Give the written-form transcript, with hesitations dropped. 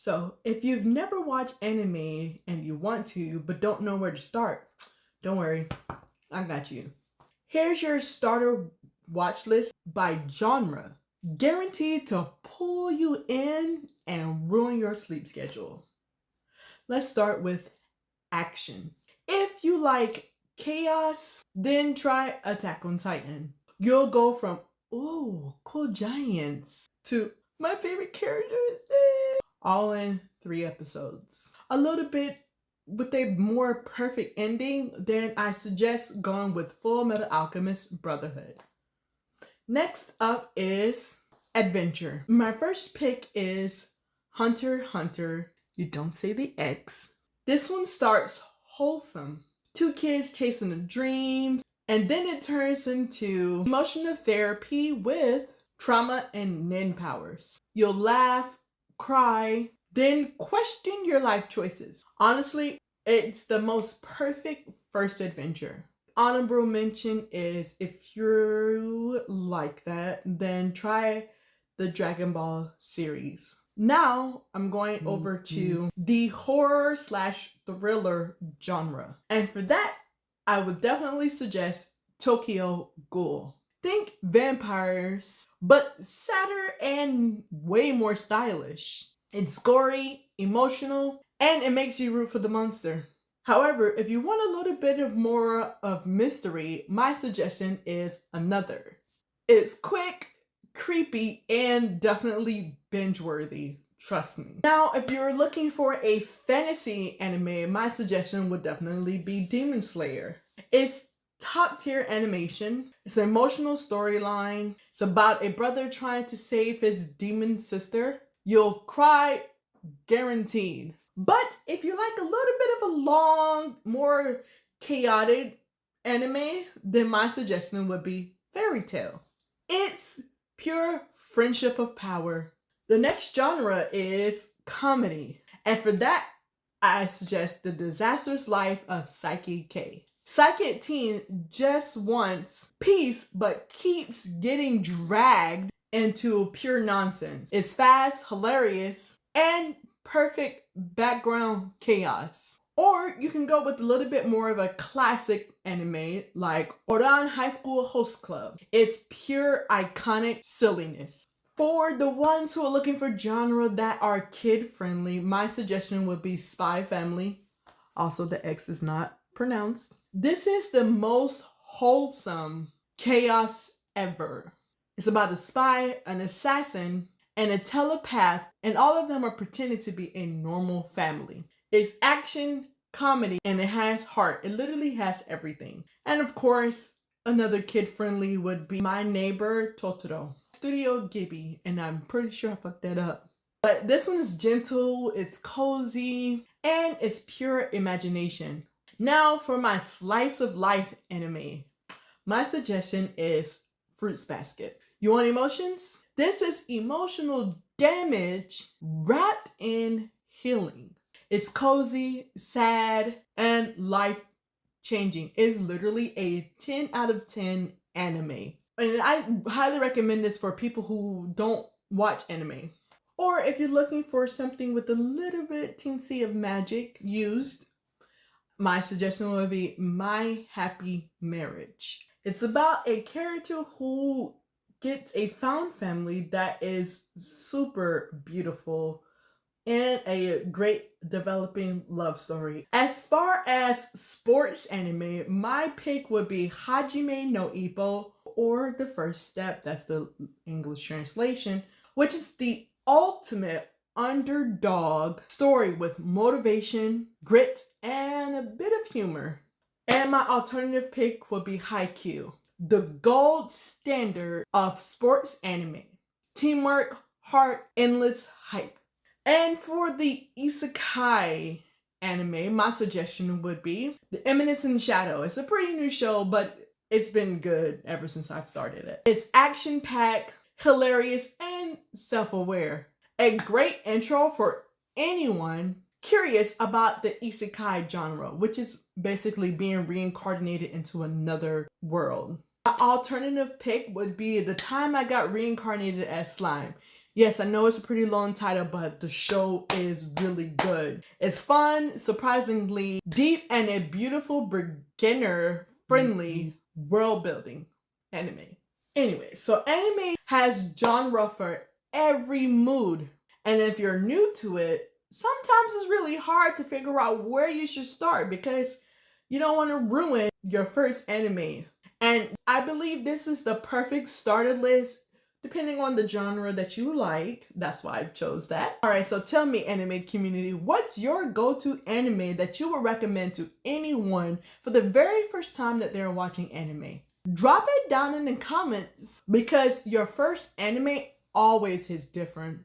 So, if you've never watched anime and you want to but don't know where to start, don't worry, I got you. Here's your starter watch list by genre, guaranteed to pull you in and ruin your sleep schedule. Let's start with action. If you like chaos, then try Attack on Titan. You'll go from, ooh, cool giants, to my favorite character is this, all in 3 episodes. A little bit with a more perfect ending, then I suggest going with Full Metal Alchemist Brotherhood. Next up is adventure. My first pick is Hunter x Hunter. You don't say the X. This one starts wholesome. 2 kids chasing a dream, and then it turns into emotional therapy with trauma and nin powers. You'll laugh, cry, then question your life choices. Honestly, it's the most perfect first adventure. Honorable mention is if you like that, then try the Dragon Ball series. Now I'm going over to the horror/thriller genre. And for that, I would definitely suggest Tokyo Ghoul. Think vampires, but sadder and way more stylish. It's gory, emotional, and it makes you root for the monster. However, if you want a little bit of more of mystery, my suggestion is Another. It's quick, creepy, and definitely binge-worthy. Trust me. Now, if you're looking for a fantasy anime, my suggestion would definitely be Demon Slayer. It's top tier animation. It's an emotional storyline. It's about a brother trying to save his demon sister. You'll cry, guaranteed. But if you like a little bit of a long, more chaotic anime, then my suggestion would be Fairy Tail. It's pure friendship of power. The next genre is comedy. And for that, I suggest The Disastrous Life of Psyche K. Psychic teen just wants peace but keeps getting dragged into pure nonsense. It's fast, hilarious, and perfect background chaos. Or you can go with a little bit more of a classic anime like Ouran High School Host Club. It's pure iconic silliness. For the ones who are looking for genre that are kid friendly, my suggestion would be Spy Family. Also, the X is not pronounced. This is the most wholesome chaos ever. It's about a spy, an assassin, and a telepath, and all of them are pretending to be a normal family. It's action, comedy, and it has heart. It literally has everything. And of course, another kid-friendly would be My Neighbor Totoro. Studio Ghibli, and I'm pretty sure I fucked that up. But this one is gentle, it's cozy, and it's pure imagination. Now for my slice of life anime. My suggestion is Fruits Basket. You want emotions? This is emotional damage wrapped in healing. It's cozy, sad, and life-changing. It's literally a 10 out of 10 anime. And I highly recommend this for people who don't watch anime. Or if you're looking for something with a little bit teensy of magic used, my suggestion would be My Happy Marriage. It's about a character who gets a found family that is super beautiful and a great developing love story. As far as sports anime, my pick would be Hajime no Ippo or The First Step, that's the English translation, which is the ultimate underdog story with motivation, grit, and a bit of humor. And my alternative pick would be Haikyuu, the gold standard of sports anime. Teamwork, heart, endless hype. And for the isekai anime, my suggestion would be The Evanescent Shadow. It's a pretty new show, but it's been good ever since I've started it. It's action-packed, hilarious, and self-aware. A great intro for anyone curious about the isekai genre, which is basically being reincarnated into another world. My alternative pick would be The Time I Got Reincarnated as Slime. Yes, I know it's a pretty long title, but the show is really good. It's fun, surprisingly deep, and a beautiful beginner-friendly world-building anime. Anyway, so anime has genre for every mood. And if you're new to it, sometimes it's really hard to figure out where you should start because you don't want to ruin your first anime. And I believe this is the perfect starter list depending on the genre that you like. That's why I chose that. All right, so tell me, anime community, what's your go-to anime that you would recommend to anyone for the very first time that they're watching anime? Drop it down in the comments because your first anime always is different.